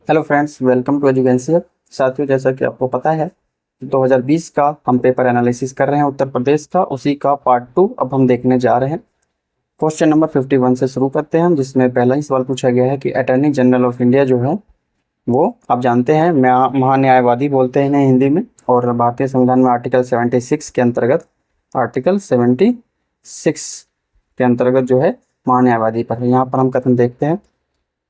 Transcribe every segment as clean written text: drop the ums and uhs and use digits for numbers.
Hello friends, welcome to Educency. साथियों, जैसा कि आपको पता है 2020 का हम पेपर एनालिसिस कर रहे हैं उत्तर प्रदेश का, उसी का पार्ट 2 अब हम देखने जा रहे हैं। क्वेश्चन नंबर 51 से शुरू करते हैं हम, जिसमें पहला ही सवाल पूछा गया है कि अटॉर्नी जनरल ऑफ इंडिया जो है वो आप जानते हैं महान्यायवादी बोलते हैं इन्हें हिंदी में। और भारतीय संविधान में आर्टिकल 76 के अंतर्गत के अंतर्गत जो है महान्यायवादी पर है। यहाँ पर हम कथन देखते हैं,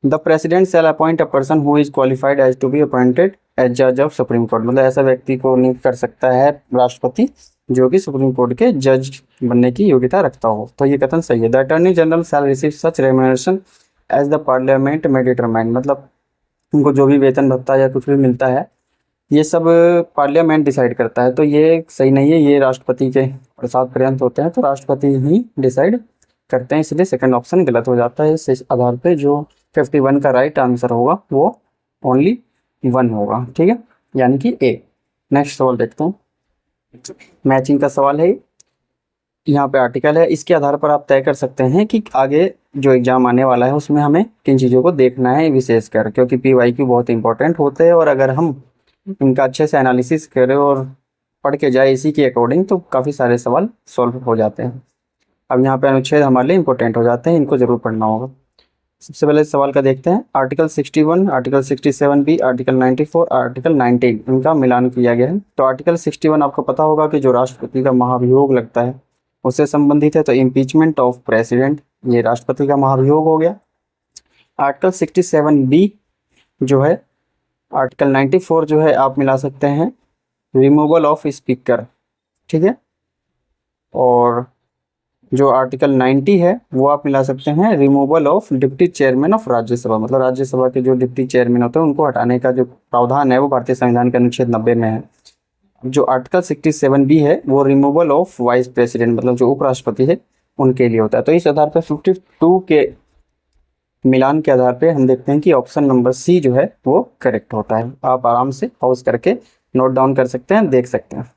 the president shall appoint a person who is qualified as to be appointed as जज ऑफ सुप्रीम कोर्ट। मतलब ऐसा व्यक्ति को नियुक्त कर सकता है राष्ट्रपति जो कि सुप्रीम कोर्ट के जज बनने की योग्यता रखता हो। तो ये कथन सही है। The attorney general shall receive such remuneration as the parliament में डिटरमाइन। मतलब उनको जो भी वेतन भत्ता या कुछ भी मिलता है ये सब पार्लियामेंट डिसाइड करता है। तो ये सही नहीं है, ये राष्ट्रपति के प्रसाद पर्यंत होते हैं, तो राष्ट्रपति ही डिसाइड करते हैं, इसलिए सेकंड ऑप्शन गलत हो जाता है। इस आधार पे जो 51 का राइट आंसर होगा वो ओनली 1 होगा, ठीक है, यानी कि ए। नेक्स्ट सवाल देखते हैं, मैचिंग का सवाल है। यहाँ पे आर्टिकल है, इसके आधार पर आप तय कर सकते हैं कि आगे जो एग्जाम आने वाला है उसमें हमें किन चीज़ों को देखना है विशेषकर, क्योंकि PYQ बहुत इंपॉर्टेंट होते हैं और अगर हम इनका अच्छे से एनालिसिस करें और पढ़ के जाए इसी के अकॉर्डिंग तो काफ़ी सारे सवाल सॉल्व हो जाते हैं। अब यहाँ पे अनुच्छेद हमारे लिए इंपॉर्टेंट हो जाते हैं, इनको जरूर पढ़ना होगा। सबसे पहले सवाल का देखते हैं, article 61, article 67B, article 94, article 19 इनका मिलान किया गया है। तो आर्टिकल 61 आपको पता होगा कि जो राष्ट्रपति का महाभियोग लगता है उससे संबंधित है, तो इम्पीचमेंट ऑफ प्रेसिडेंट ये राष्ट्रपति का महाभियोग हो गया। आर्टिकल 67B जो है, आर्टिकल 94 जो है आप मिला सकते हैं रिमूवल ऑफ स्पीकर, ठीक है। और जो आर्टिकल 90 है वो आप मिला सकते हैं removal of deputy chairman of Rajya Sabha. मतलब राज्यसभा के जो डिप्टी चेयरमैन होते हैं उनको हटाने का जो प्रावधान है वो भारतीय संविधान के अनुच्छेद 90 में है। जो आर्टिकल 67B है वो रिमूवल ऑफ वाइस प्रेसिडेंट, मतलब जो उपराष्ट्रपति है उनके लिए होता है। तो इस आधार पर 52 के मिलान के आधार पर हम देखते हैं कि ऑप्शन नंबर सी जो है वो करेक्ट होता है। आप आराम से पॉज करके नोट डाउन कर सकते हैं, देख सकते हैं।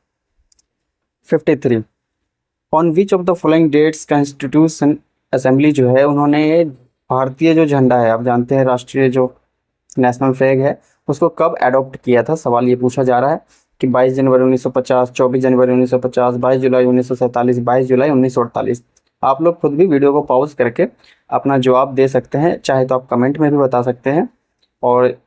53, on which of the following dates constitution assembly जो है उन्होंने भारतीय जो झंडा है, आप जानते हैं राष्ट्रीय जो नेशनल फ्लैग है, उसको कब एडॉप्ट किया था। सवाल ये पूछा जा रहा है कि 22 जनवरी 1950, 24 जनवरी 1950, 22 जुलाई 1947, 22 जुलाई 1948। आप लोग खुद भी वीडियो को पॉज करके अपना जवाब दे सकते हैं, चाहे तो आप कमेंट में भी बता सकते हैं। और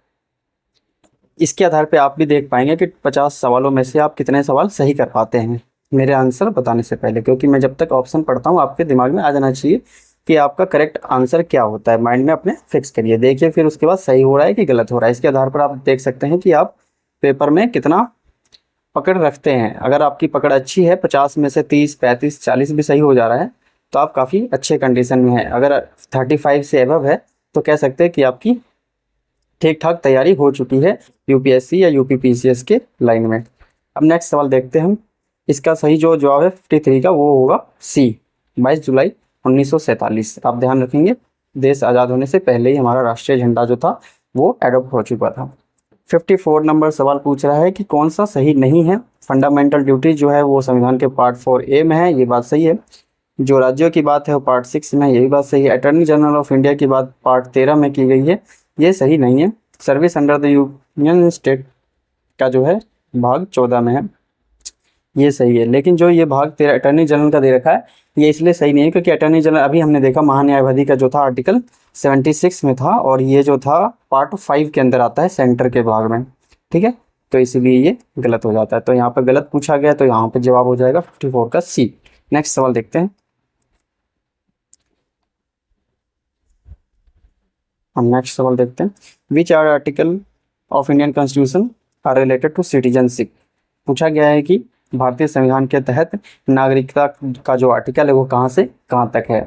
इसके आधार पे आप भी देख पाएंगे कि 50 सवालों में से आप कितने सवाल सही कर पाते हैं मेरे आंसर बताने से पहले, क्योंकि मैं जब तक ऑप्शन पढ़ता हूँ आपके दिमाग में आ जाना चाहिए कि आपका करेक्ट आंसर क्या होता है। माइंड में अपने फिक्स करिए, देखिए फिर उसके बाद सही हो रहा है कि गलत हो रहा है। इसके आधार पर आप देख सकते हैं कि आप पेपर में कितना पकड़ रखते हैं। अगर आपकी पकड़ अच्छी है, 50 में से 30, 35, 40 भी सही हो जा रहा है तो आप काफ़ी अच्छे कंडीशन में हैं। अगर 35 से एबव है तो कह सकते हैं कि आपकी ठीक ठाक तैयारी हो चुकी है UPSC या UPPCS के लाइन में। अब नेक्स्ट सवाल देखते हैं हम, इसका सही जो जवाब है 53 का वो होगा सी, 22 जुलाई 1947। आप ध्यान रखेंगे देश आज़ाद होने से पहले ही हमारा राष्ट्रीय झंडा जो था वो एडॉप्ट हो चुका था। 54 नंबर सवाल पूछ रहा है कि कौन सा सही नहीं है। फंडामेंटल ड्यूटी जो है वो संविधान के पार्ट 4A में है, ये बात सही है। जो राज्यों की बात है वो पार्ट 6 में है, ये भी बात सही है। अटॉर्नी जनरल ऑफ इंडिया की बात पार्ट 13 में की गई है, ये सही नहीं है। Service under the union state का जो है भाग 14 में है, ये सही है। लेकिन जो ये भाग 13 अटॉर्नी जनरल का दे रखा है ये इसलिए सही नहीं है क्योंकि अटॉर्नी जनरल अभी हमने देखा महान्यायवादी का जो था आर्टिकल 76 में था और ये जो था पार्ट 5 के अंदर आता है सेंटर के भाग में, ठीक है। तो इसीलिए ये गलत हो जाता है। तो यहाँ पर गलत पूछा गया तो यहाँ पे जवाब हो जाएगा 54 का सी। नेक्स्ट सवाल देखते हैं, हम नेक्स्ट सवाल देखते हैं, which are article of Indian constitution are related to citizenship. पूछा गया है कि भारतीय संविधान के तहत नागरिकता का जो आर्टिकल है वो कहाँ से कहाँ तक है।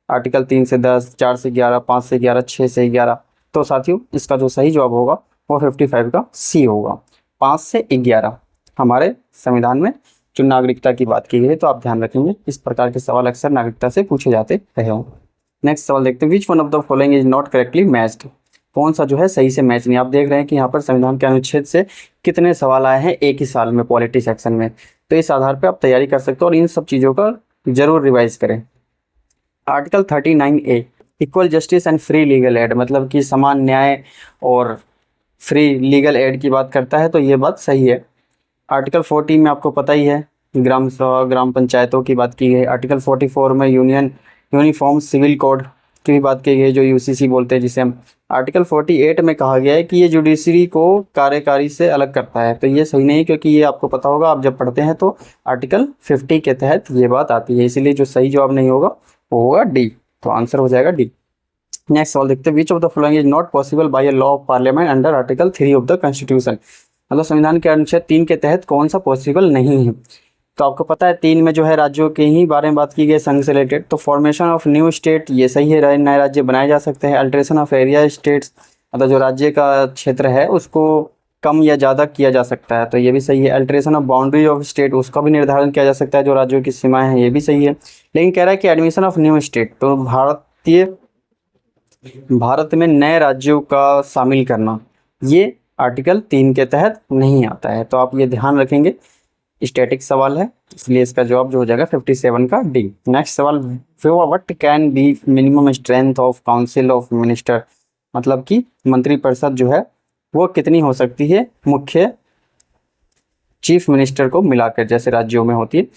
आर्टिकल 3 से 10, 4 से 11, 5 से 11, 6 से 11। तो साथियों इसका जो सही जवाब होगा वो 55 का सी होगा, 5 से 11 हमारे संविधान में जो नागरिकता की बात की गई है। तो आप ध्यान रखेंगे इस प्रकार के सवाल अक्सर नागरिकता से पूछे जाते रहे हों। नेक्स्ट सवाल देखते हैं, which one of the following is not correctly matched. कौन सा जो है सही से मैच नहीं। आप देख रहे हैं कि यहाँ पर संविधान के अनुच्छेद से कितने सवाल आए हैं एक ही साल में पॉलिटी सेक्शन में। तो इस आधार पर आप तैयारी कर सकते हो और इन सब चीज़ों का जरूर रिवाइज करें। Article 39A equal justice and free legal aid, मतलब कि समान न्याय और फ्री लीगल एड की बात करता है, तो ये बात सही है। आर्टिकल 40 में आपको पता ही है ग्राम सभा ग्राम पंचायतों की बात की गई। आर्टिकल 44 में यूनिफॉर्म सिविल कोड की भी बात की गई, जो यूसीसी बोलते हैं जिसे हम। आर्टिकल 48 में कहा गया है कि ये जुडिशरी को कार्यकारी से अलग करता है, तो ये सही नहीं, क्योंकि ये आपको पता होगा आप जब पढ़ते हैं तो आर्टिकल 50 के तहत ये बात आती है, इसीलिए जो सही जवाब नहीं होगा वो होगा डी, तो आंसर हो जाएगा डी। नेक्स्ट सवाल देखते हैं, विच of the following is not possible by a law of parliament under article 3 of the constitution. मतलब संविधान के अनुच्छेद 3 के तहत कौन सा पॉसिबल नहीं है। तो आपको पता है 3 में जो है राज्यों के ही बारे में बात की गई, संघ से रिलेटेड। तो फॉर्मेशन ऑफ न्यू स्टेट ये सही है, नए राज्य बनाए जा सकते हैं। अल्ट्रेशन ऑफ एरिया स्टेट्स, मतलब जो राज्य का क्षेत्र है उसको कम या ज़्यादा किया जा सकता है, तो ये भी सही है। Alteration of boundary of state, उसका भी निर्धारण किया जा सकता है, जो राज्यों की सीमाएं हैं, ये भी सही है। लेकिन कह रहा है कि एडमिशन ऑफ न्यू स्टेट, तो भारत में नए राज्यों का शामिल करना, ये आर्टिकल 3 के तहत नहीं आता है, तो आप ये ध्यान रखेंगे। स्टैटिक सवाल है, इसलिए इसका जवाब जो हो जाएगा 57 का डी। नेक्स्ट सवाल, what can be minimum strength of council of minister, मतलब कि मंत्रिपरिषद जो है वो कितनी हो सकती है मुख्य चीफ मिनिस्टर को मिलाकर, जैसे राज्यों में होती है।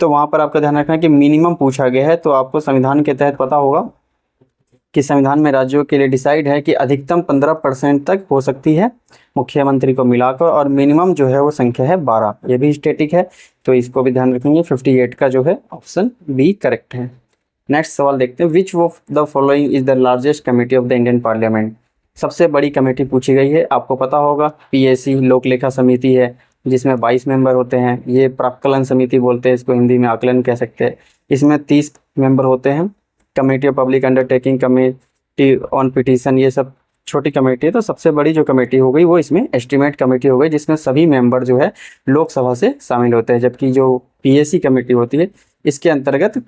तो वहाँ पर आपका ध्यान रखना है कि मिनिमम पूछा गया है, तो आपको संविधान के तहत पता होगा कि संविधान में राज्यों के लिए डिसाइड है कि अधिकतम 15% तक हो सकती है मुख्यमंत्री को मिलाकर, और मिनिमम जो है वो संख्या है 12। ये भी स्टैटिक है, तो इसको भी ध्यान रखेंगे। 58 का जो है ऑप्शन बी करेक्ट है। नेक्स्ट सवाल देखते हैं, विच of the following is the largest committee of the Indian parliament. सबसे बड़ी कमेटी पूछी गई है, आपको पता होगा पीएसी लोक लेखा समिति है, जिसमें 22 मेंबर होते हैं। ये प्राक्कलन समिति बोलते हैं इसको, हिंदी में आकलन कह सकते हैं। इसमें 30 मेंबर होते हैं। Committee of public undertaking, committee on petition, ये सब छोटी कमेटी है। तो सबसे बड़ी जो कमेटी हो गई वो इसमें एस्टीमेट कमेटी हो गई, जिसमें सभी मेंबर जो है लोकसभा से शामिल होते हैं। जबकि जो पीएसी कमेटी होती है इसके अंतर्गत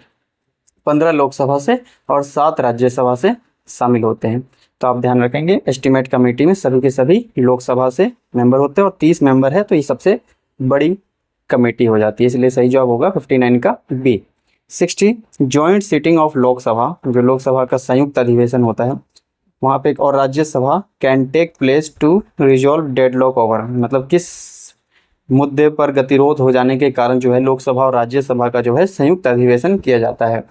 15 लोकसभा से और 7 राज्यसभा से शामिल होते हैं। तो आप ध्यान रखेंगे एस्टीमेट कमेटी में सभी के सभी लोकसभा से मेंबर होते हैं, और 30 मेंबर है, तो ये सबसे बड़ी कमेटी हो जाती है, इसलिए सही जवाब होगा 59 का B. 60, joint sitting of Lok Sabha, जो लोकसभा का संयुक्त अधिवेशन होता है वहाँ पे, और Rajya Sabha can take place to resolve deadlock over, मतलब किस मुद्दे पर गतिरोध हो जाने के कारण जो है लोकसभा और राज्यसभा का जो है संयुक्त अधिवेशन किया जाता है।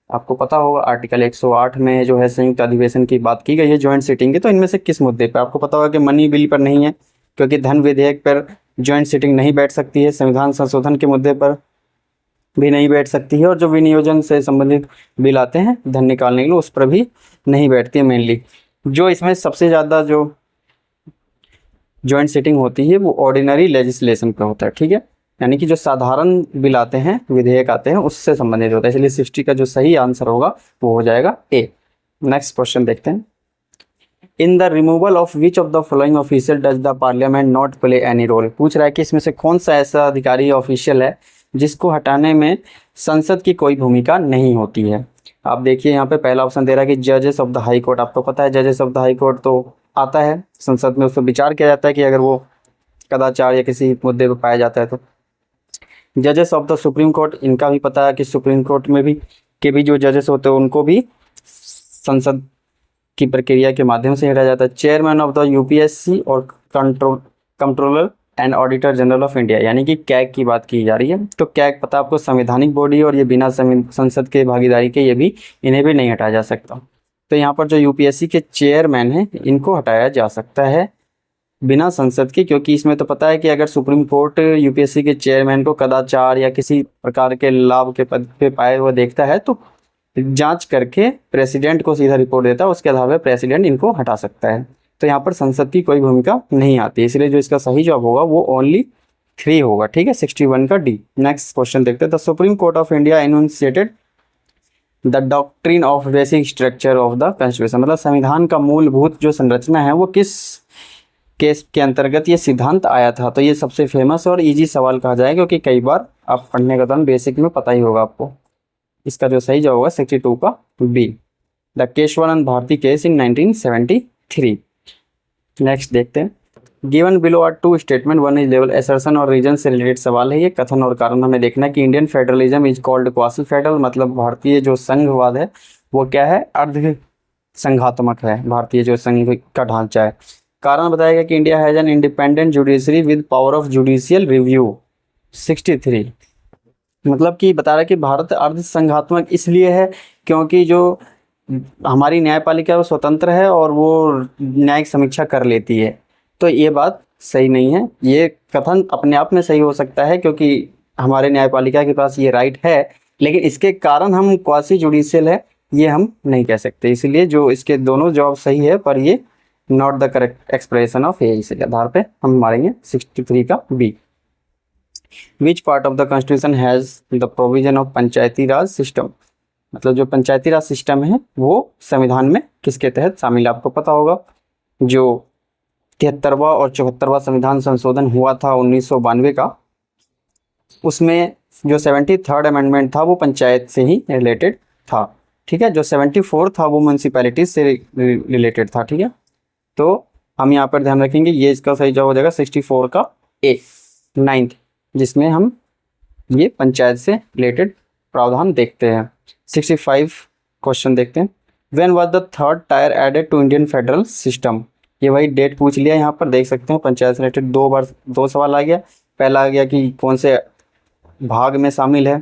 आपको पता होगा आर्टिकल 108 में जो है संयुक्त अधिवेशन की बात की गई है जॉइंट सीटिंग की। तो इनमें से किस मुद्दे पर, आपको पता होगा कि मनी बिल पर नहीं है, क्योंकि धन विधेयक पर जॉइंट सीटिंग नहीं बैठ सकती है। संविधान संशोधन के मुद्दे पर भी नहीं बैठ सकती है, और जो विनियोजन से संबंधित बिल आते हैं धन निकालने के लिए उस पर भी नहीं बैठती है मेनली। जो इसमें सबसे ज़्यादा जो जॉइंट सीटिंग होती है वो ऑर्डिनरी लेजिस्लेशन पे होता है, ठीक है, यानी कि जो साधारण बिल आते हैं, विधेयक आते हैं, उससे संबंधित होता है। इसलिए 60 का जो सही आंसर होगा वो हो जाएगा ए। नेक्स्ट क्वेश्चन देखते हैं, in the removal of which of the following official does the parliament not play any role. पूछ रहा है कि इसमें से कौन सा ऐसा अधिकारी ऑफिशियल है जिसको हटाने में संसद की कोई भूमिका नहीं होती है। आप देखिए यहाँ पे पहला ऑप्शन दे रहा है कि जजेस ऑफ द हाई कोर्ट। आपको पता है जजेस ऑफ द हाई कोर्ट तो आता है संसद में, उस पर विचार किया जाता है कि अगर वो कदाचार या किसी मुद्दे पर पाया जाता है तो। जजेस ऑफ द सुप्रीम कोर्ट, इनका भी पता है कि सुप्रीम कोर्ट में भी जो जजेस होते हैं उनको भी संसद की प्रक्रिया के माध्यम से हटाया जाता है। चेयरमैन ऑफ द यूपीएससी और controller and auditor general of India, यानी कि कैग की बात की जा रही है। तो कैग पता आपको संवैधानिक बॉडी, और ये बिना संसद के भागीदारी के ये भी इन्हें भी नहीं हटाया जा सकता। तो यहाँ पर जो यूपीएससी के चेयरमैन हैं इनको हटाया जा सकता है बिना संसद के, क्योंकि इसमें तो पता है कि अगर सुप्रीम कोर्ट यूपीएससी के चेयरमैन को कदाचार या किसी प्रकार के लाभ के पद पे पाए हुए देखता है तो जांच करके प्रेसिडेंट को सीधा रिपोर्ट देता है, उसके आधार पर प्रेसिडेंट इनको हटा सकता है। तो यहाँ पर संसद की कोई भूमिका नहीं आती, इसलिए जो इसका सही जवाब होगा वो ओनली 3 होगा, ठीक है, 61 का डी। नेक्स्ट क्वेश्चन देखते हैं, the supreme court of India enunciated the doctrine of basic structure of the constitution, मतलब संविधान का मूलभूत जो संरचना है वो किस केस के अंतर्गत ये सिद्धांत आया था। तो ये सबसे फेमस और इजी सवाल कहा जाएगा, क्योंकि कई बार आप पढ़ने का दौरान बेसिक में पता ही होगा आपको। इसका जो सही जवाब होगा 62 का B, the Keshavananda Bharati case in 1973। Next देखते हैं, given below are 2 statement, one is level assertion और रीजन से रिलेटेड सवाल है। ये कथन और कारण हमें देखना है कि Indian federalism is called quasi federal, मतलब भारतीय जो संघवाद है वो क्या है, अर्ध संघात्मक है, भारतीय जो संघ का ढांचा है। कारण बताया गया कि India has an independent judiciary with power of judicial review. 63। मतलब कि बता रहा है कि भारत अर्ध संघात्मक इसलिए है क्योंकि जो हमारी न्यायपालिका है वो स्वतंत्र है और वो न्यायिक समीक्षा कर लेती है। तो ये बात सही नहीं है। ये कथन अपने आप में सही हो सकता है क्योंकि हमारे न्यायपालिका के पास ये राइट है, लेकिन इसके कारण हम क्वासी जुडिशियल है ये हम नहीं कह सकते। इसलिए जो इसके दोनों जवाब सही है, पर ये not the correct expression of a, इस आधार पे हम मारेंगे 63 का B. Which part of the constitution has the provision of panchayati raj system. मतलब जो पंचायती राज सिस्टम है वो संविधान में किसके तहत शामिल है, आपको पता होगा। जो 73वां और 74वां संविधान संशोधन हुआ था 1992 का, उसमें जो 73rd अमेंडमेंट था वो पंचायत से ही रिलेटेड था। ठीक है, जो 74 था वो म्यूनसिपैलिटीज से रिलेटेड था। ठीक है, तो हम यहाँ पर ध्यान रखेंगे, ये इसका सही जवाब हो जाएगा 64 का ए, 9th, जिसमें हम ये पंचायत से रिलेटेड प्रावधान देखते हैं। 65 क्वेश्चन देखते हैं। When was the third tier added to Indian federal system. ये वही डेट पूछ लिया, यहाँ पर देख सकते हैं पंचायत से रिलेटेड दो बार दो सवाल आ गया। पहला आ गया कि कौन से भाग में शामिल है,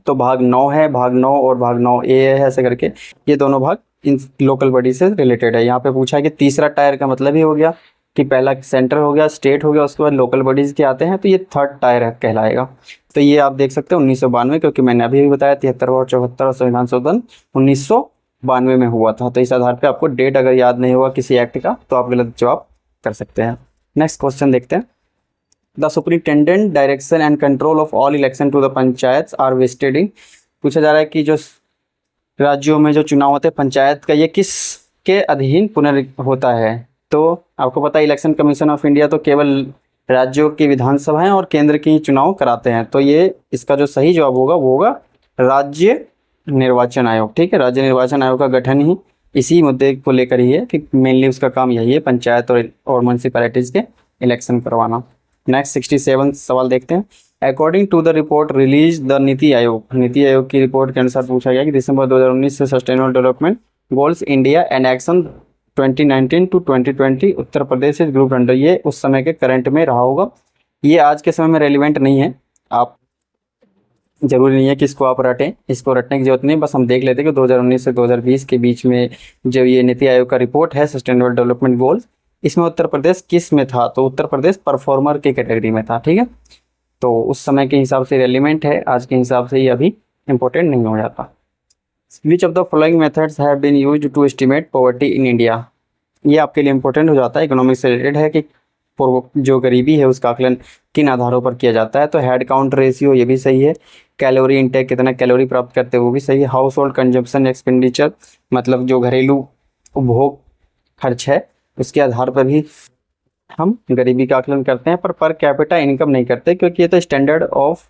तो भाग 9 है, भाग 9 और भाग 9A है, ऐसे करके ये दोनों भाग इन लोकल बॉडी से रिलेटेड है। यहाँ पे पूछा है कि तीसरा टायर का मतलब ही हो गया कि पहला सेंटर हो गया, स्टेट हो गया, उसके बाद लोकल बॉडीज के आते हैं, तो ये थर्ड टायर कहलाएगा। तो ये आप देख सकते हैं 1992, क्योंकि मैंने अभी भी बताया 73 और 74 संविधान संशोधन 1992 में हुआ था। तो इस आधार पे आपको डेट अगर याद नहीं हुआ किसी एक्ट का तो आप गलत जवाब कर सकते हैं। नेक्स्ट क्वेश्चन देखते हैं। The superintendent direction and control of all election to the panchayat are vested in. पूछा जा रहा है कि जो राज्यों में जो चुनाव होते हैं पंचायत का, ये किस के अधीन होता है। तो आपको पता है इलेक्शन कमीशन ऑफ इंडिया तो केवल राज्यों की विधानसभाएं और केंद्र की चुनाव कराते हैं। तो ये इसका जो सही जवाब होगा वो होगा राज्य निर्वाचन आयोग। ठीक है, राज्य निर्वाचन आयोग का गठन ही इसी मुद्दे को लेकर ही है कि मेनली उसका काम यही है, पंचायत और म्यूनसिपैलिटीज के इलेक्शन करवाना। नेक्स्ट 67 सवाल देखते हैं। According to the report release the NITI Aayog. NITI Aayog की रिपोर्ट के अनुसार पूछा गया कि दिसंबर 2019 से sustainable development goals India and action 2019 to 2020 Uttar Pradesh is group under. ये उस समय के करंट में रहा होगा, ये आज के समय में रेलिवेंट नहीं है। आप जरूरी नहीं है कि इसको आप रटें, इसको रटने की जरूरत नहीं, बस हम देख लेते हैं कि 2019 से 2020 के बीच में जो ये नीति आयोग का रिपोर्ट है सस्टेनेबल डेवलपमेंट गोल्स, इसमें उत्तर प्रदेश किस में था। तो उत्तर प्रदेश परफॉर्मर की कैटेगरी में था। ठीक है, तो उस समय के हिसाब से रेलिवेंट है, आज के हिसाब से ये अभी इंपॉर्टेंट नहीं हो जाता। Which of the following methods have been used to estimate poverty in India. ये आपके लिए इंपॉर्टेंट हो जाता है, इकोनॉमिक्स से रिलेटेड है कि जो गरीबी है उसका आकलन किन आधारों पर किया जाता है। तो हेड काउंट रेशियो ये भी सही है, कैलोरी इंटेक कितना कैलोरी प्राप्त करते हैं वो भी सही है, हाउस होल्ड कंजम्पशन एक्सपेंडिचर मतलब जो घरेलू उपभोग खर्च है उसके आधार पर भी हम गरीबी का आकलन करते हैं, पर कैपिटा इनकम नहीं करते क्योंकि ये तो स्टैंडर्ड ऑफ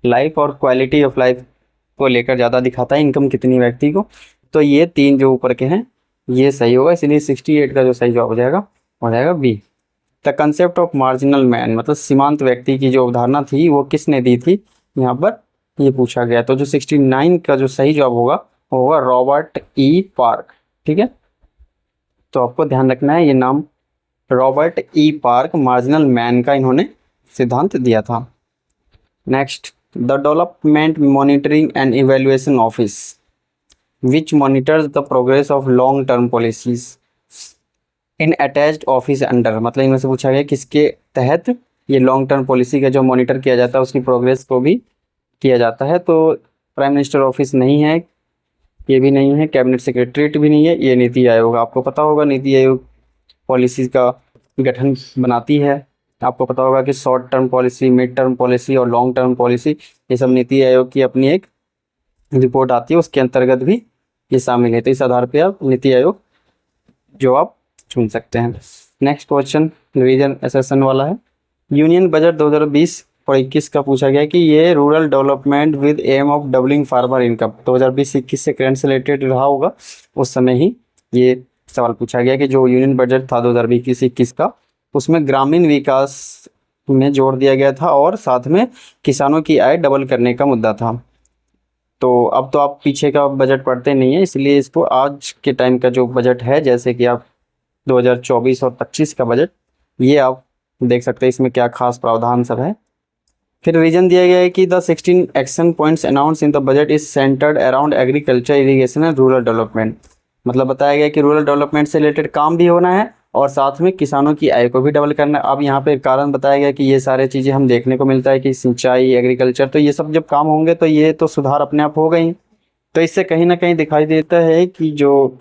लाइफ और क्वालिटी ऑफ लाइफ को लेकर ज़्यादा दिखाता है, इनकम कितनी व्यक्ति को। तो ये तीन जो ऊपर के हैं ये सही होगा, इसलिए 68 का जो सही जवाब हो जाएगा B. The concept of marginal man मतलब सीमांत व्यक्ति की जो अवधारणा थी वो किसने दी थी, यहाँ पर ये पूछा गया। तो जो 69 का जो सही जवाब होगा वो होगा रॉबर्ट ई पार्क। ठीक है, तो आपको ध्यान रखना है ये नाम Robert E park marginal man का इन्होंने सिद्धांत दिया था। Next, the development monitoring and evaluation office which monitors the progress of long term policies in attached office under. मतलब इनमें से पूछा गया किसके तहत ये लॉन्ग टर्म पॉलिसी का जो मॉनिटर किया जाता है उसकी प्रोग्रेस को भी किया जाता है। तो प्राइम मिनिस्टर ऑफिस नहीं है, ये भी नहीं है, कैबिनेट सेक्रेटरीट भी नहीं है, ये नीति आयोग। आपको पता होगा नीति आयोग पॉलिसीज का गठन बनाती है। आपको पता होगा कि short term policy, mid term policy और लॉन्ग टर्म पॉलिसी ये सब नीति आयोग की अपनी एक रिपोर्ट आती है, उसके अंतर्गत भी ये शामिल है। तो इस आधार पर आप नीति आयोग जो आप चुन सकते हैं। नेक्स्ट क्वेश्चन रिवीजन एसेशन वाला है। यूनियन बजट 2020 और 21 का पूछा गया कि ये rural development with aim of doubling farmer income 2020-21 से करंट से रिलेटेड रहा होगा, उस समय ही ये सवाल पूछा गया कि जो यूनियन बजट था 2020-21 का उसमें ग्रामीण विकास में जोड़ दिया गया था और साथ में किसानों की आय डबल करने का मुद्दा था। तो अब तो आप पीछे का बजट पढ़ते नहीं है, इसलिए इसको आज के टाइम का जो बजट है जैसे कि आप 2024 और 25 का बजट, ये आप देख सकते हैं इसमें क्या खास प्रावधान सब है। फिर रीजन दिया गया है कि the 16 action points announce in the budget is centred around agriculture, irrigation and rural development. मतलब बताया गया कि रूरल डेवलपमेंट से रिलेटेड काम भी होना है और साथ में किसानों की आय को भी डबल करना है। अब यहाँ पे कारण बताया गया कि ये सारे चीज़ें हम देखने को मिलता है कि सिंचाई, एग्रीकल्चर, तो ये सब जब काम होंगे तो ये तो सुधार अपने आप होगा ही। तो इससे कहीं ना कहीं दिखाई देता है कि जो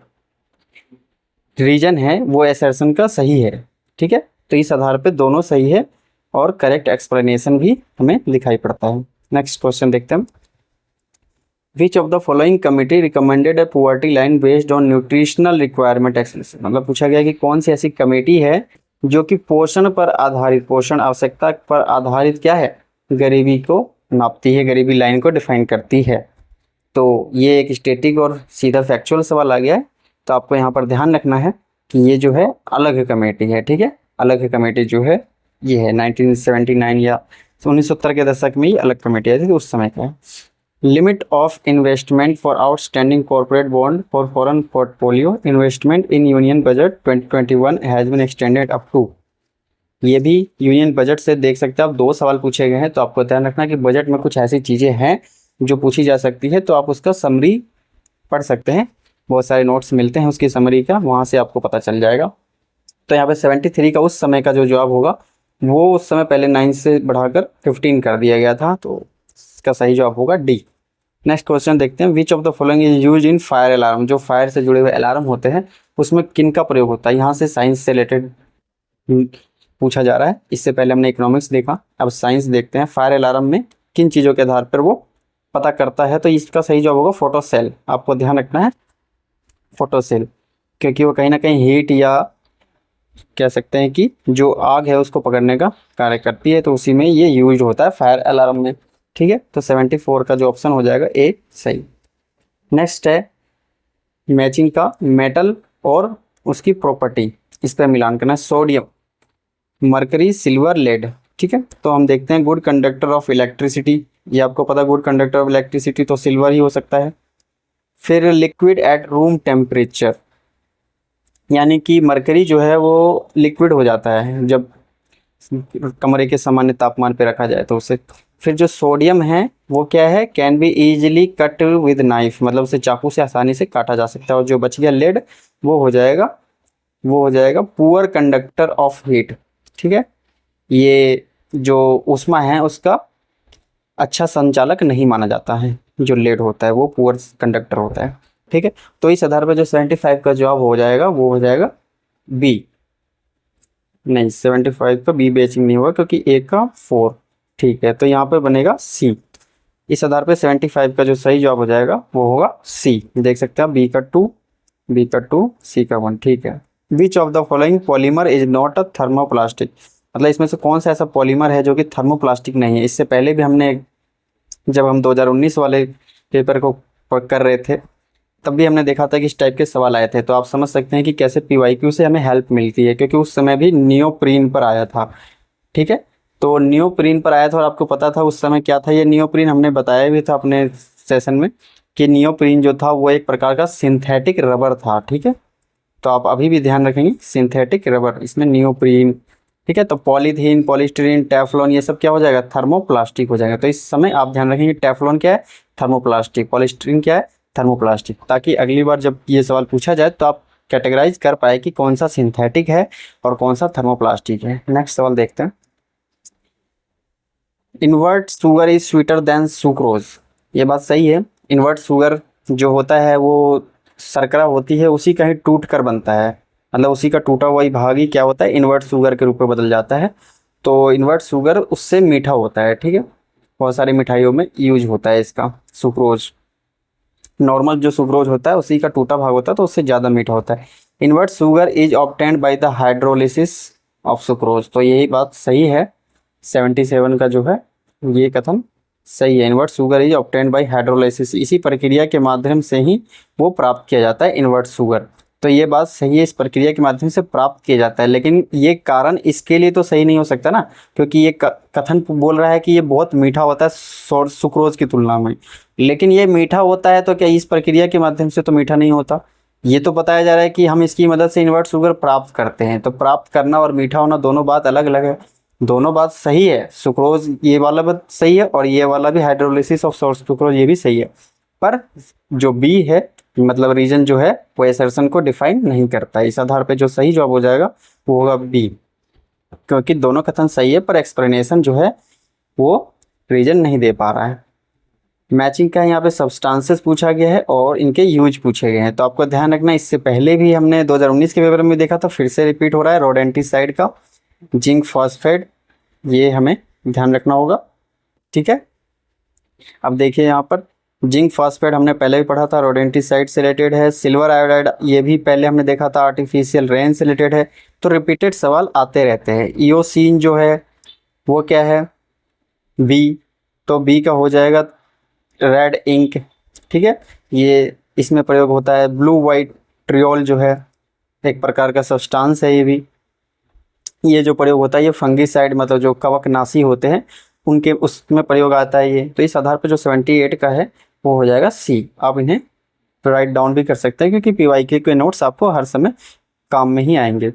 रीजन है वो असर्शन का सही है। ठीक है, तो इस आधार पे दोनों सही है और करेक्ट एक्सप्लेनेशन भी हमें दिखाई पड़ता है। नेक्स्ट क्वेश्चन देखते हैं। विच of the following committee recommended a poverty line based on nutritional requirement acceleration. मतलब पूछा गया कि कौन सी ऐसी कमेटी है जो कि पोषण पर आधारित, पोषण आवश्यकता पर आधारित क्या है, गरीबी को नापती है, गरीबी लाइन को डिफाइन करती है। तो ये एक स्टैटिक और सीधा फैक्चुअल सवाल आ गया है, तो आपको यहाँ पर ध्यान रखना है कि ये जो है अलग कमेटी है। ठीक है, अलग कमेटी जो है ये है 1979 या 1970 के दशक में ये अलग कमेटी आई थी, उस समय का है। Limit of investment for outstanding corporate bond for foreign portfolio investment in union budget 2021 has been extended up to. ये भी यूनियन बजट से देख सकते हैं आप, 2 सवाल पूछे गए हैं, तो आपको ध्यान रखना कि बजट में कुछ ऐसी चीज़ें हैं जो पूछी जा सकती है, तो आप उसका समरी पढ़ सकते हैं। बहुत सारे नोट्स मिलते हैं उसकी समरी का, वहाँ से आपको पता चल जाएगा। तो यहाँ पे 73 का उस समय का जो जवाब होगा वो उस समय पहले 9 से बढ़ाकर 15 कर दिया गया था, तो इसका सही जवाब होगा डी। नेक्स्ट क्वेश्चन देखते हैं। विच of the following is use in fire alarm. जो फायर से जुड़े हुए अलार्म होते हैं उसमें किन का प्रयोग होता है। यहाँ से साइंस से रिलेटेड पूछा जा रहा है। इससे पहले हमने इकोनॉमिक्स देखा, अब साइंस देखते हैं। फायर अलार्म में किन चीज़ों के आधार पर वो पता करता है, तो इसका सही जवाब होगा फोटोसेल। आपको ध्यान रखना है फोटोसेल, क्योंकि वो कहीं ना कहीं हीट या कह सकते हैं कि जो आग है उसको पकड़ने का कार्य करती है, तो उसी में ये यूज होता है फायर अलार्म में। ठीक है, तो 74 का जो ऑप्शन हो जाएगा ए सही। नेक्स्ट है मैचिंग का मेटल और उसकी प्रॉपर्टी, इस पर मिलान करना है। Sodium, mercury, silver, lead. ठीक है, तो हम देखते हैं गुड कंडक्टर ऑफ इलेक्ट्रिसिटी, ये आपको पता गुड कंडक्टर ऑफ इलेक्ट्रिसिटी तो सिल्वर ही हो सकता है। फिर लिक्विड एट रूम टेम्परेचर, यानी कि मरकरी जो है वो लिक्विड हो जाता है जब कमरे के सामान्य तापमान पे रखा जाए तो उसे। फिर जो सोडियम है वो क्या है, can be easily cut with knife, मतलब उसे चाकू से आसानी से काटा जा सकता है। और जो बच गया लेड, वो हो जाएगा पुअर कंडक्टर ऑफ हीट। ठीक है, ये जो ऊष्मा है उसका अच्छा संचालक नहीं माना जाता है, जो लेड होता है वो पुअर कंडक्टर होता है। ठीक है, तो इस आधार पर जो 75 का जवाब हो जाएगा वो हो जाएगा बी। नहीं, 75 का बी मैचिंग नहीं होगा क्योंकि ए का 4। ठीक है, तो यहाँ पर बनेगा सी। इस आधार पे 75 का जो सही जवाब हो जाएगा वो होगा सी। देख सकते हैं बी का 2, सी का 1। ठीक है। विच of the following polymer is not a thermoplastic, मतलब इसमें से कौन सा ऐसा पॉलीमर है जो कि थर्मोप्लास्टिक नहीं है। इससे पहले भी हमने जब हम 2019 वाले पेपर को कर रहे थे तब भी हमने देखा था कि इस टाइप के सवाल आए थे, तो आप समझ सकते हैं कि कैसे PYQ से हमें हेल्प मिलती है, क्योंकि उस समय भी नियोप्रीन पर आया था। ठीक है, तो नियोप्रीन पर आया था और आपको पता था उस समय क्या था ये नियोप्रीन, हमने बताया भी था अपने सेशन में कि नियोप्रीन जो था वो एक प्रकार का सिंथेटिक रबर था। ठीक है, तो आप अभी भी ध्यान रखेंगे सिंथेटिक रबर, इसमें नियोप्रीन। ठीक है, तो पॉलीथीन, पॉलीस्टीरीन, टेफ्लॉन ये सब क्या हो जाएगा, थर्मोप्लास्टिक हो जाएगा। तो इस समय आप ध्यान रखेंगे टेफ्लॉन क्या है, थर्मोप्लास्टिक, पॉलीस्टीरीन क्या है, थर्मोप्लास्टिक, ताकि अगली बार जब ये सवाल पूछा जाए तो आप कैटेगराइज कर पाए कि कौन सा सिंथेटिक है और कौन सा थर्मोप्लास्टिक है। नेक्स्ट सवाल देखते हैं। Invert sugar is sweeter than sucrose, ये बात सही है। इन्वर्ट शुगर जो होता है वो शर्करा होती है, उसी का ही टूट कर बनता है, मतलब उसी का टूटा हुआ ही भाग ही क्या होता है, इन्वर्ट शुगर के रूप में बदल जाता है। तो इन्वर्ट शुगर उससे मीठा होता है। ठीक है, बहुत सारी मिठाइयों में यूज होता है इसका सुक्रोज। नॉर्मल जो सुक्रोज होता है उसी का टूटा भाग होता है तो उससे ज़्यादा मीठा होता है। Invert sugar is obtained by the hydrolysis of sucrose, तो यही बात सही है। 77 का जो है ये कथन सही है। Invert sugar is obtained by hydrolysis, इसी प्रक्रिया के माध्यम से ही वो प्राप्त किया जाता है इन्वर्ट शुगर, तो ये बात सही है, इस प्रक्रिया के माध्यम से प्राप्त किया जाता है। लेकिन ये कारण इसके लिए तो सही नहीं हो सकता ना, क्योंकि ये कथन बोल रहा है कि ये बहुत मीठा होता है सुक्रोज की तुलना में, लेकिन ये मीठा होता है तो क्या इस प्रक्रिया के माध्यम से तो मीठा नहीं होता, ये तो बताया जा रहा है कि हम इसकी मदद से इन्वर्ट शुगर प्राप्त करते हैं, तो प्राप्त करना और मीठा होना दोनों बात अलग अलग है। दोनों बात सही है, सुक्रोज ये वाला बात सही है और ये वाला भी हाइड्रोलिसिस ऑफ सुक्रोज ये भी सही है, पर जो बी है मतलब रीजन जो है वो एसर्शन को डिफाइन नहीं करता है। इस आधार पे जो सही जवाब हो जाएगा वो होगा बी, क्योंकि दोनों कथन सही है पर एक्सप्लेनेशन जो है वो रीजन नहीं दे पा रहा है। मैचिंग का यहाँ पे सब्सटेंसेस पूछा गया है और इनके यूज पूछे गए हैं, तो आपको ध्यान रखना इससे पहले भी हमने 2019 के पेपर में देखा था, फिर से रिपीट हो रहा है रोडेंटिसाइड का जिंक फॉस्फेट, ये हमें ध्यान रखना होगा। ठीक है, अब देखिए यहाँ पर जिंक फॉस्फेट हमने पहले भी पढ़ा था, रोडेंटिसाइड से रिलेटेड है। सिल्वर आयोडाइड ये भी पहले हमने देखा था, आर्टिफिशियल रेन से रिलेटेड है। तो रिपीटेड सवाल आते रहते हैं। ईओसीन जो है वो क्या है, बी, तो बी का हो जाएगा रेड इंक। ठीक है, ये इसमें प्रयोग होता है। ब्लू वाइट ट्रियोल जो है एक प्रकार का सब्सटेंस है, ये जो प्रयोग होता है ये फंगीसाइड मतलब जो कवकनाशी होते हैं उनके उसमें प्रयोग आता है ये। तो इस आधार पर जो 78 का है वो हो जाएगा सी। आप इन्हें राइट डाउन भी कर सकते हैं क्योंकि पीवाईक्यू के नोट्स आपको हर समय काम में ही आएंगे।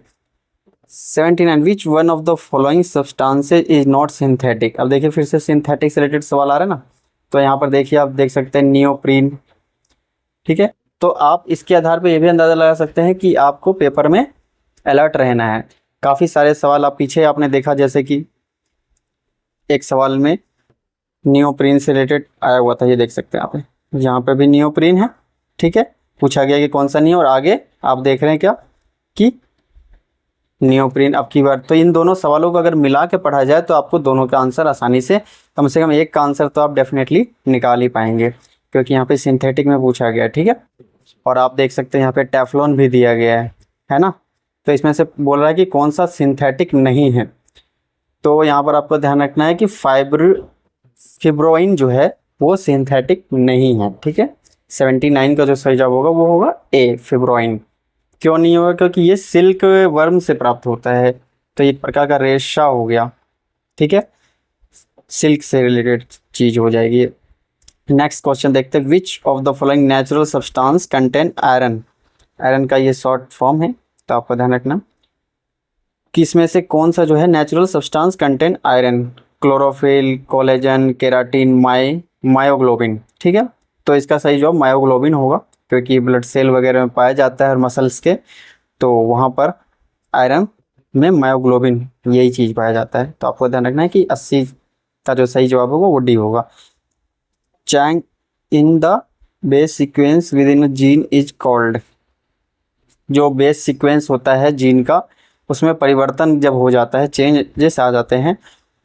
79 विच one of the following substances is not synthetic. अब देखिए फिर से सिंथेटिक से रिलेटेड सवाल आ रहा है ना, तो यहाँ पर देखिए आप देख सकते हैं नियोप्रीन। ठीक है, तो आप इसके आधार पर यह भी अंदाजा लगा सकते हैं कि आपको पेपर में अलर्ट रहना है। काफ़ी सारे सवाल आप पीछे आपने देखा, जैसे कि एक सवाल में नियोप्रीन से रिलेटेड आया हुआ था, ये देख सकते हैं आप, यहाँ पे भी नियोप्रीन है। ठीक है, पूछा गया कि कौन सा नियो, और आगे आप देख रहे हैं क्या कि नियोप्रीन। अब की बार तो इन दोनों सवालों को अगर मिला के पढ़ा जाए तो आपको दोनों का आंसर आसानी से कम एक का आंसर तो आप डेफिनेटली निकाल ही पाएंगे, क्योंकि यहाँ पे सिंथेटिक में पूछा गया है। ठीक है, और आप देख सकते हैं यहाँ पे टेफ्लॉन भी दिया गया है ना, तो इसमें से बोल रहा है कि कौन सा सिंथेटिक नहीं है। तो यहाँ पर आपको ध्यान रखना है कि फिब्रोइन जो है वो सिंथेटिक नहीं है। ठीक है, 79 का जो सही जवाब होगा वो होगा ए, फिब्रोइन। क्यों नहीं होगा, क्योंकि ये सिल्क वर्म से प्राप्त होता है, तो एक प्रकार का रेशा हो गया। ठीक है, सिल्क से रिलेटेड चीज हो जाएगी। नेक्स्ट क्वेश्चन देखते हैं, विच of the following natural substance contain iron. Iron का ये शॉर्ट फॉर्म है, तो आपको ध्यान रखना कि इसमें से कौन सा जो है natural substance contain iron. Chlorophyll, collagen, keratin, myoglobin. ठीक है, तो इसका सही जवाब मायोग्लोबिन होगा, क्योंकि ब्लड सेल वगैरह में पाया जाता है और मसल्स के, तो वहाँ पर आयरन में मायोग्लोबिन यही चीज़ पाया जाता है। तो आपको ध्यान रखना है कि 80 का जो सही जवाब होगा वो डी होगा। Change in the base sequence with in gene is called. जो बेस सीक्वेंस होता है जीन का, उसमें परिवर्तन जब हो जाता है, चेंजेस आ जाते हैं,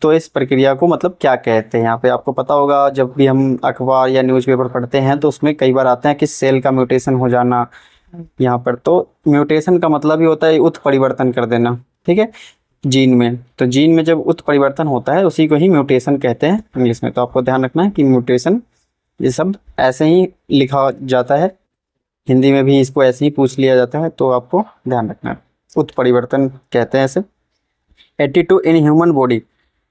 तो इस प्रक्रिया को मतलब क्या कहते हैं। यहाँ पे आपको पता होगा, जब भी हम अखबार या न्यूज़पेपर पढ़ते हैं तो उसमें कई बार आते हैं कि सेल का म्यूटेशन हो जाना। यहाँ पर तो म्यूटेशन का मतलब ही होता है उत्परिवर्तन कर देना। ठीक है, जीन में, तो जीन में जब उत्परिवर्तन होता है उसी को ही म्यूटेशन कहते हैं इंग्लिश में। तो आपको ध्यान रखना है कि म्यूटेशन ये सब ऐसे ही लिखा जाता है, हिंदी में भी इसको ऐसे ही पूछ लिया जाता है, तो आपको ध्यान रखना है, उत्परिवर्तन कहते हैं ऐसे। 82 in human body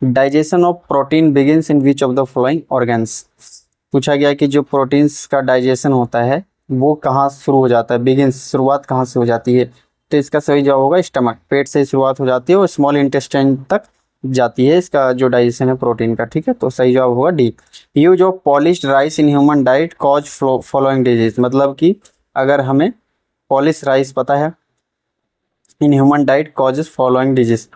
digestion of protein begins in which of the following organs. पूछा गया कि जो प्रोटीन्स का डाइजेशन होता है वो कहाँ शुरू हो जाता है, बिगिंस शुरुआत कहाँ से हो जाती है। तो इसका सही जवाब होगा स्टमक, पेट से शुरुआत हो जाती है और स्मॉल इंटेस्टाइन तक जाती है इसका जो डाइजेशन है प्रोटीन का। ठीक है, तो सही जवाब होगा D. Use of polished rice in human diet cause following disease. मतलब कि अगर हमें पॉलिश राइस पता है in human diet causes following disease.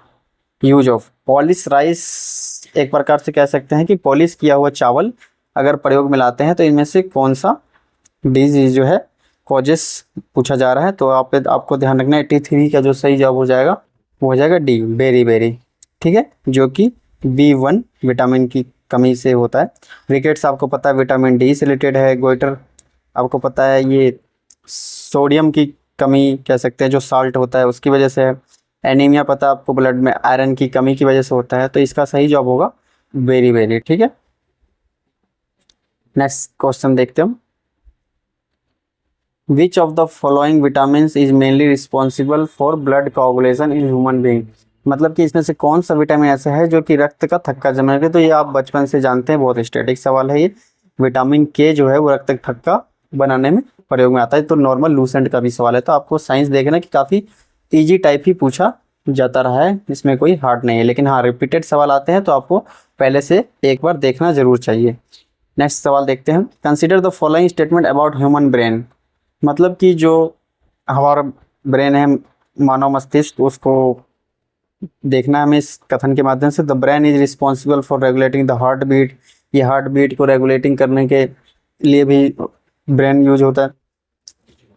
Use of polish rice एक प्रकार से कह सकते हैं कि पॉलिश किया हुआ चावल अगर प्रयोग में लाते हैं तो इनमें से कौन सा डिजीज जो है कॉजेस पूछा जा रहा है। तो आपको ध्यान रखना है 83 का जो सही जवाब हो जाएगा वो हो जाएगा डी, बेरी बेरी। ठीक है, जो कि B1 विटामिन की कमी से होता है। रिकेट्स आपको पता है विटामिन डी से रिलेटेड है। गोइटर आपको पता है ये सोडियम की कमी कह सकते हैं, जो साल्ट होता है उसकी वजह से है। एनीमिया पता है आपको ब्लड में आयरन की कमी की वजह से होता है, तो इसका सही जवाब होगा बेरी बेरी। ठीक है, नेक्स्ट क्वेश्चन देखते हैं हम। विच of the following vitamin is mainly responsible for blood coagulation in human being. मतलब कि इसमें से कौन सा विटामिन ऐसा है जो कि रक्त का थक्का जमाएगा। तो ये आप बचपन से जानते हैं, बहुत स्टैटिक सवाल है ये। विटामिन के जो है वो रक्त का थक्का बनाने में प्रयोग में आता है। तो नॉर्मल लूसेंट का भी सवाल है, तो आपको साइंस देखना कि काफ़ी ईजी टाइप ही पूछा जाता रहा है, इसमें कोई हार्ड नहीं है। लेकिन हाँ, रिपीटेड सवाल आते हैं तो आपको पहले से एक बार देखना जरूर चाहिए। नेक्स्ट सवाल देखते हैं। Consider the following statement about human brain. मतलब कि जो हमारा ब्रेन है, मानव मस्तिष्क, उसको देखना हमें इस कथन के माध्यम से। The brain is responsible for regulating the heart beat. ये हार्ट बीट को रेगुलेटिंग करने के लिए भी ब्रेन यूज होता है।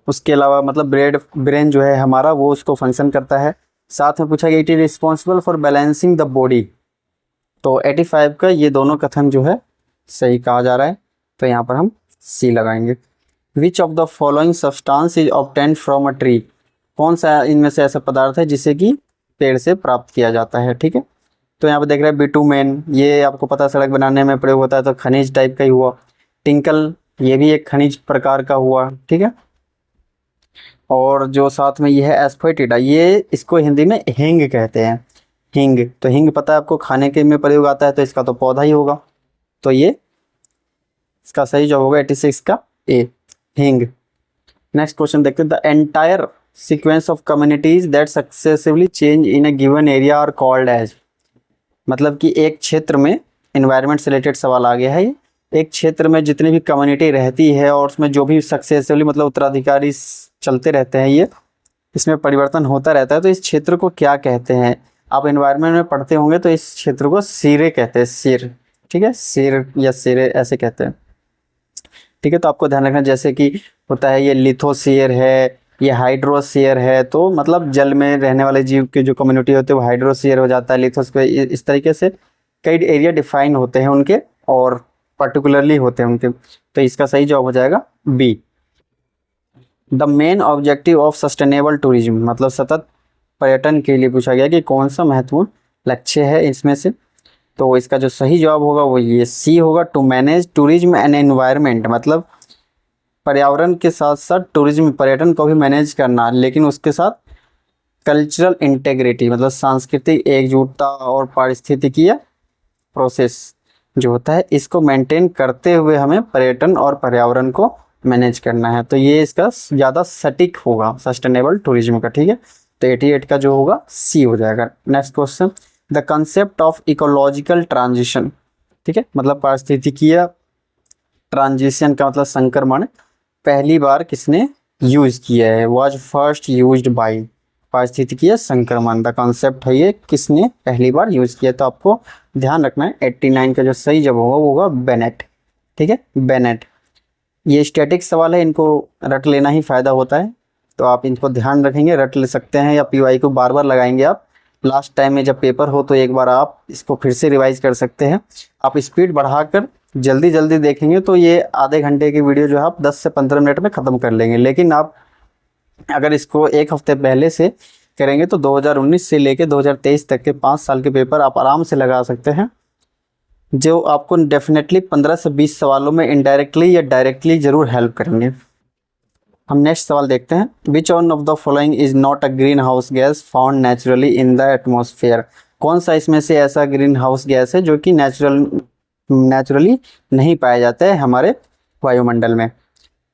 उसके अलावा मतलब ब्रेन जो है हमारा, वो उसको फंक्शन करता है। साथ में पूछा गया it is responsible for balancing the body. तो 85 का ये दोनों कथन जो है सही कहा जा रहा है, तो यहाँ पर हम सी लगाएंगे। विच of the following substance is obtained from a tree. कौन सा इनमें से ऐसा पदार्थ है जिसे कि पेड़ से प्राप्त किया जाता है। ठीक है, तो यहाँ पे देख रहे हैं बिटुमेन, ये आपको पता सड़क बनाने में प्रयोग होता है, तो खनिज टाइप का ही हुआ। टिंकल, ये भी एक खनिज प्रकार का हुआ। ठीक है, और जो साथ में ये है एस्फोइटिडा, ये इसको हिंदी में हींग कहते हैं। हींग, तो हींग पता है आपको खाने के में प्रयोग आता है, तो इसका तो पौधा ही होगा। तो ये इसका सही जवाब होगा 86 का ए, हींग। नेक्स्ट क्वेश्चन देखते हैं। The entire sequence of communities that successively change in a given area are called as. मतलब कि एक क्षेत्र में, एनवायरनमेंट से रिलेटेड सवाल आ गया है ये। एक क्षेत्र में जितनी भी कम्युनिटी रहती है और उसमें जो भी सक्सेसिवली मतलब उत्तराधिकारी चलते रहते हैं, ये इसमें परिवर्तन होता रहता है, तो इस क्षेत्र को क्या कहते हैं। आप एनवायरनमेंट में पढ़ते होंगे, तो इस क्षेत्र को सिरे कहते हैं, सिर। ठीक है, सिर या सिरे ऐसे कहते हैं। ठीक है, तो आपको ध्यान रखना, जैसे कि होता है ये लिथोस्फीयर है, ये हाइड्रोस्फीयर है, तो मतलब जल में रहने वाले जीव की जो कम्युनिटी होती है वो हाइड्रोस्फीयर हो जाता है, लिथोस्फीयर, इस तरीके से कई एरिया डिफाइन होते हैं उनके और पर्टिकुलरली होते हैं उनके। तो इसका सही जवाब हो जाएगा B. The main objective of sustainable tourism, मतलब सतत पर्यटन के लिए पूछा गया कि कौन सा महत्वपूर्ण लक्ष्य है इसमें से। तो इसका जो सही जवाब होगा वो ये सी होगा, to manage tourism and environment. मतलब पर्यावरण के साथ साथ टूरिज्म, पर्यटन को भी मैनेज करना, लेकिन उसके साथ कल्चरल इंटेग्रिटी, मतलब सांस्कृतिक एकजुटता और पारिस्थितिकीय प्रोसेस जो होता है, इसको मेंटेन करते हुए हमें पर्यटन और पर्यावरण को मैनेज करना है। तो ये इसका ज़्यादा सटीक होगा सस्टेनेबल टूरिज्म का। ठीक है, तो 88 का जो होगा सी हो जाएगा। Next question. The concept of ecological transition. ठीक है, मतलब पारिस्थितिकीय ट्रांजिशन का मतलब संक्रमण पहली बार किसने यूज किया है। वॉज फर्स्ट यूज्ड बाय, पारिस्थितिकीय संक्रमण, द कॉन्सेप्ट है ये, किसने पहली बार यूज किया। तो आपको ध्यान रखना है 89 का जो सही जवाब होगा वो होगा बेनेट। ठीक है, बेनेट। ये स्टैटिक सवाल है, इनको रट लेना ही फायदा होता है, तो आप इनको ध्यान रखेंगे, रट ले सकते हैं, या पीवाई को बार बार लगाएंगे आप। लास्ट टाइम में जब पेपर हो तो एक बार आप इसको फिर से रिवाइज कर सकते हैं। आप स्पीड बढ़ाकर जल्दी जल्दी देखेंगे तो ये आधे घंटे की वीडियो जो है आप 10 से 15 मिनट में ख़त्म कर लेंगे। लेकिन आप अगर इसको एक हफ्ते पहले से करेंगे तो 2019 से लेकर 2023 तक के 5 साल के पेपर आप आराम से लगा सकते हैं, जो आपको डेफिनेटली 15 से 20 सवालों में इनडायरेक्टली या डायरेक्टली ज़रूर हेल्प करेंगे। हम नेक्स्ट सवाल देखते हैं। Which one of the following is not a green house gas found naturally in the atmosphere. कौन सा इसमें से ऐसा ग्रीन हाउस गैस है जो कि नेचुरली नहीं पाया जाता है हमारे वायुमंडल में।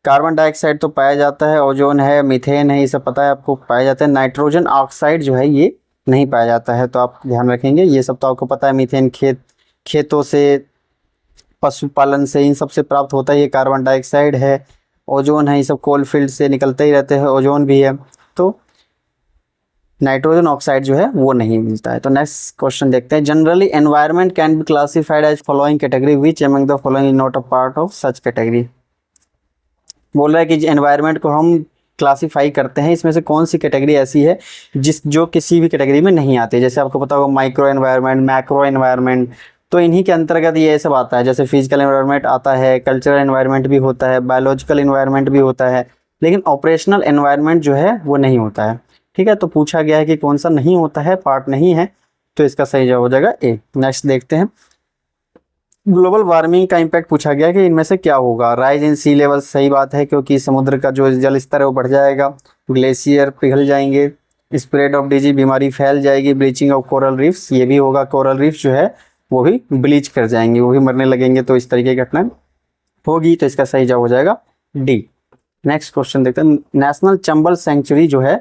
कार्बन डाइऑक्साइड तो पाया जाता है, ओजोन है, मीथेन है, ये सब पता है आपको पाया जाता है। नाइट्रोजन ऑक्साइड जो है ये नहीं पाया जाता है, तो आप ध्यान रखेंगे। ये सब तो आपको पता है, मीथेन खेतों से, पशुपालन से, इन सब से प्राप्त होता है। ये कार्बन डाइऑक्साइड है, ओजोन है, ये सब कोल फील्ड से निकलते ही रहते हैं, ओजोन भी है। तो नाइट्रोजन ऑक्साइड जो है वो नहीं मिलता है। तो नेक्स्ट क्वेश्चन देखते हैं। Generally environment can be classified as following category, which among the following is not a part of such category. बोल रहा है कि एनवायरनमेंट को हम क्लासीफाई करते हैं, इसमें से कौन सी कैटेगरी ऐसी है जो किसी भी कैटेगरी में नहीं आती। जैसे आपको पता होगा माइक्रो एनवायरनमेंट, मैक्रो एनवायरनमेंट, तो इन्हीं के अंतर्गत ये सब आता है। जैसे फिजिकल एनवायरनमेंट आता है, कल्चरल एनवायरनमेंट भी होता है, बायोलॉजिकल एनवायरनमेंट भी होता है, लेकिन ऑपरेशनल एनवायरनमेंट जो है वो नहीं होता है। ठीक है, तो पूछा गया है कि कौन सा नहीं होता है, पार्ट नहीं है, तो इसका सही जवाब हो जाएगा ए। नेक्स्ट देखते हैं। ग्लोबल वार्मिंग का इम्पैक्ट पूछा गया कि इनमें से क्या होगा। राइज इन सी लेवल, सही बात है, क्योंकि समुद्र का जो जल स्तर है वो बढ़ जाएगा, ग्लेशियर पिघल जाएंगे, स्प्रेड ऑफ डिजीज, बीमारी फैल जाएगी, ब्लीचिंग ऑफ कोरल रीफ्स, ये भी होगा, कोरल रीफ जो है वो भी ब्लीच कर जाएंगे, वो भी मरने लगेंगे, तो इस तरीके की घटना होगी। तो इसका सही जवाब हो जाएगा डी। नेक्स्ट क्वेश्चन देखते हैं, नेशनल चंबल सेंचुरी जो है,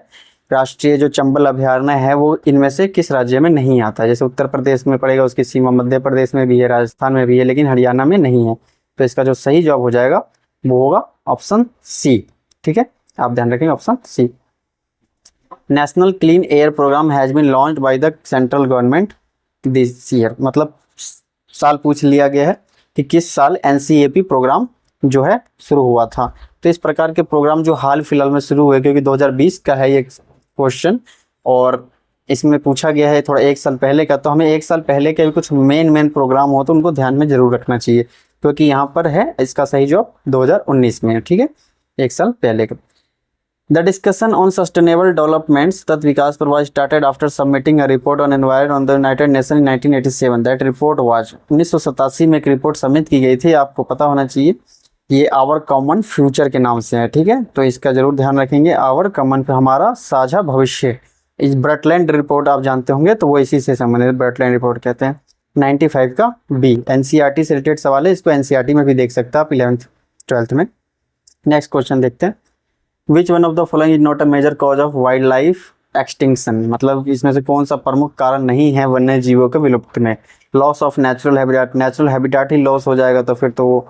राष्ट्रीय जो चंबल अभयारण्य है, वो इनमें से किस राज्य में नहीं आता है? जैसे उत्तर प्रदेश में पड़ेगा, उसकी सीमा मध्य प्रदेश में भी है, राजस्थान में भी है, लेकिन हरियाणा में नहीं है। तो इसका जो सही जवाब हो जाएगा वो होगा ऑप्शन सी। ठीक है, आप ध्यान रखेंगे option C. National clean air programme has been launched by the central government this year, मतलब साल पूछ लिया गया है कि किस साल एनसीएपी प्रोग्राम जो है शुरू हुआ था। तो इस प्रकार के प्रोग्राम जो हाल फिलहाल में शुरू हुए, क्योंकि 2020 का है ये क्वेश्चन और इसमें पूछा गया है थोड़ा एक साल पहले का, तो हमें एक साल पहले के भी कुछ मेन प्रोग्राम हो तो उनको ध्यान में जरूर रखना चाहिए, क्योंकि यहाँ पर है इसका सही जवाब 2019 में है। ठीक है, एक साल पहले का। The discussion on sustainable developments तथा विकास पर was started after submitting a report on environment on the United nation in 1987। That report was 1987 में एक रिपोर्ट सबमिट की गई थी, आपको पता होना चाहिए। ये आवर कॉमन फ्यूचर के नाम से है। ठीक है, तो इसका जरूर ध्यान रखेंगे, आवर कॉमन, हमारा साझा भविष्य। इस ब्रटलैंड रिपोर्ट आप जानते होंगे, तो वो इसी से संबंधित ब्रटलैंड रिपोर्ट कहते हैं। 95 का बी, एनसीईआरटी से रिलेटेड सवाल है, इसको एनसीईआरटी में भी देख सकते हैं आप 11th 12th में। नेक्स्ट क्वेश्चन देखते हैं, which one of the following is not a major cause of wild life extinction, मतलब इसमें से कौन सा प्रमुख कारण नहीं है वन्य जीवों के विलुप्त में? Loss of natural habitat, natural habitat he loss हो जाएगा तो फिर तो वो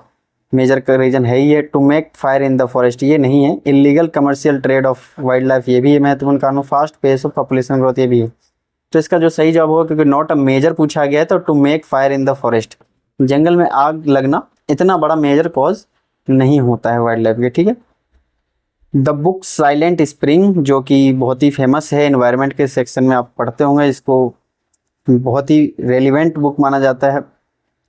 मेजर का रीजन है ही है। To make fire in the forest, ये नहीं है। Illegal commercial trade of wild life, ये भी है महत्वपूर्ण कारण। Fast pace of population growth, ये भी है। तो इसका जो सही जवाब होगा, क्योंकि नॉट अ मेजर पूछा गया है, तो to make fire in the forest, जंगल में आग लगना इतना बड़ा मेजर कॉज नहीं होता है वाइल्ड लाइफ के। ठीक है, द बुक साइलेंट स्प्रिंग, जो कि बहुत ही फेमस है, एनवायरनमेंट के सेक्शन में आप पढ़ते होंगे, इसको बहुत ही रेलिवेंट बुक माना जाता है।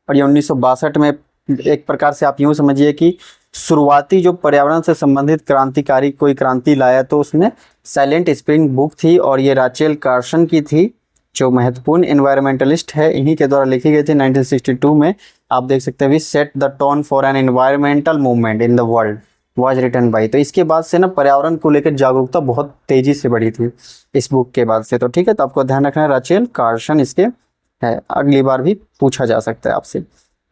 और ये 1962 में, एक प्रकार से आप यूँ समझिए कि शुरुआती जो पर्यावरण से संबंधित क्रांतिकारी कोई क्रांति लाया, तो उसमें साइलेंट स्प्रिंग बुक थी, और ये राचेल कार्सन की थी, जो महत्वपूर्ण एनवायरमेंटलिस्ट है, इन्हीं के द्वारा लिखी गई थी 1962 में। आप देख सकते हैं, we set the tone for an environmental movement in the world was written by. तो इसके बाद से ना पर्यावरण को लेकर जागरूकता बहुत तेजी से बढ़ी थी इस बुक के बाद से। तो ठीक है, तो आपको ध्यान रखना है, राचेल कार्सन इसके है, अगली बार भी पूछा जा सकता है आपसे।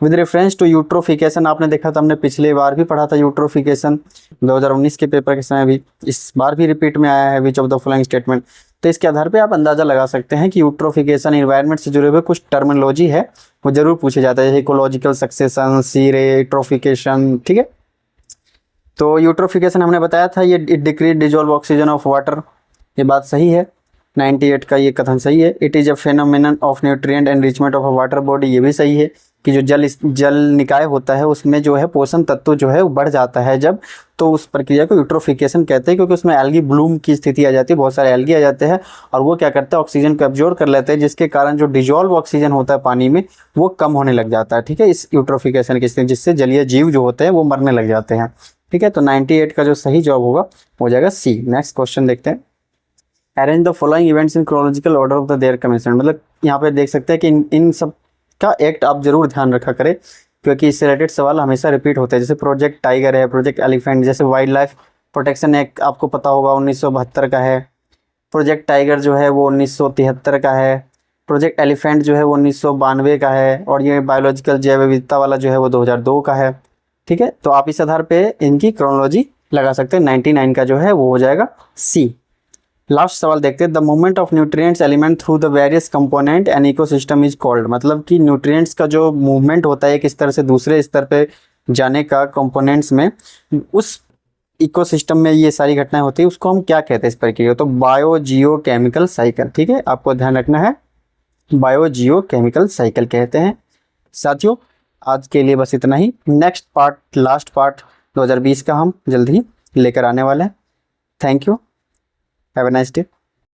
विद रेफरेंस टू यूट्रोफिकेशन, आपने देखा था, हमने पिछले बार भी पढ़ा था यूट्रोफिकेशन 2019 के पेपर के समय भी, इस बार भी रिपीट में आया है, विच ऑफ द फॉलोइंग स्टेटमेंट। तो इसके आधार पे आप अंदाजा लगा सकते हैं कि यूट्रोफिकेशन एनवायरनमेंट से जुड़े हुए कुछ टर्मिनोलॉजी है, वो जरूर पूछे जाता है, इकोलॉजिकल सक्सेशन, सीरे, ट्रोफिकेशन। ठीक है, तो यूट्रोफिकेशन हमने बताया था, ये it decrease dissolve oxygen of water, ये बात सही है। 98 का ये कथन सही है। It is a phenomenon of nutrient enrichment of a water body, ये भी सही है कि जो जल निकाय होता है उसमें जो है पोषण तत्व जो है वो बढ़ जाता है जब, तो उस प्रक्रिया को यूट्रोफिकेशन कहते हैं, क्योंकि उसमें एल्गी ब्लूम की स्थिति आ जाती है, बहुत सारे एल्गी आ जाते हैं और वो क्या करते हैं, ऑक्सीजन को एब्जॉर्ब कर लेते हैं, जिसके कारण जो डिजोल्व ऑक्सीजन होता है पानी में वो कम होने लग जाता है। ठीक है, इस यूट्रोफिकेशन की स्थिति, जिससे जलीय जीव जो होते हैं वो मरने लग जाते हैं। ठीक है, तो 98 का जो सही जवाब होगा हो जाएगा सी। नेक्स्ट क्वेश्चन देखते हैं, arrange the following events in chronological order of the there commission, मतलब यहाँ पे देख सकते हैं कि इन सब का एक्ट आप जरूर ध्यान रखा करें, क्योंकि इससे रिलेटेड सवाल हमेशा रिपीट होते हैं। जैसे प्रोजेक्ट टाइगर है, प्रोजेक्ट एलिफेंट, जैसे वाइल्ड लाइफ प्रोटेक्शन एक्ट आपको पता होगा 1972 का है, प्रोजेक्ट टाइगर जो है वो 1973 का है, प्रोजेक्ट एलिफेंट जो है वो 1992 का है, और ये बायोलॉजिकल जैव विविधता वाला जो है वो 2002 का है। ठीक है, तो आप इस आधार पे इनकी क्रोनोलॉजी लगा सकते हैं। 99 का जो है वो हो जाएगा सी। लास्ट सवाल देखते हैं, the movement of nutrients element through the various component and ecosystem is called, मतलब कि न्यूट्रिएंट्स का जो मूवमेंट होता है एक स्तर से दूसरे स्तर पे जाने का कंपोनेंट्स में, उस इकोसिस्टम में ये सारी घटनाएं होती है, उसको हम क्या कहते हैं इस प्रक्रिया? तो बायो जियो केमिकल साइकिल। ठीक है, आपको ध्यान रखना है, बायो जियो केमिकल साइकिल कहते हैं। साथियों, आज के लिए बस इतना ही। नेक्स्ट पार्ट, लास्ट पार्ट 2020 का हम जल्द ही लेकर आने वाले हैं। Thank you, have a nice day.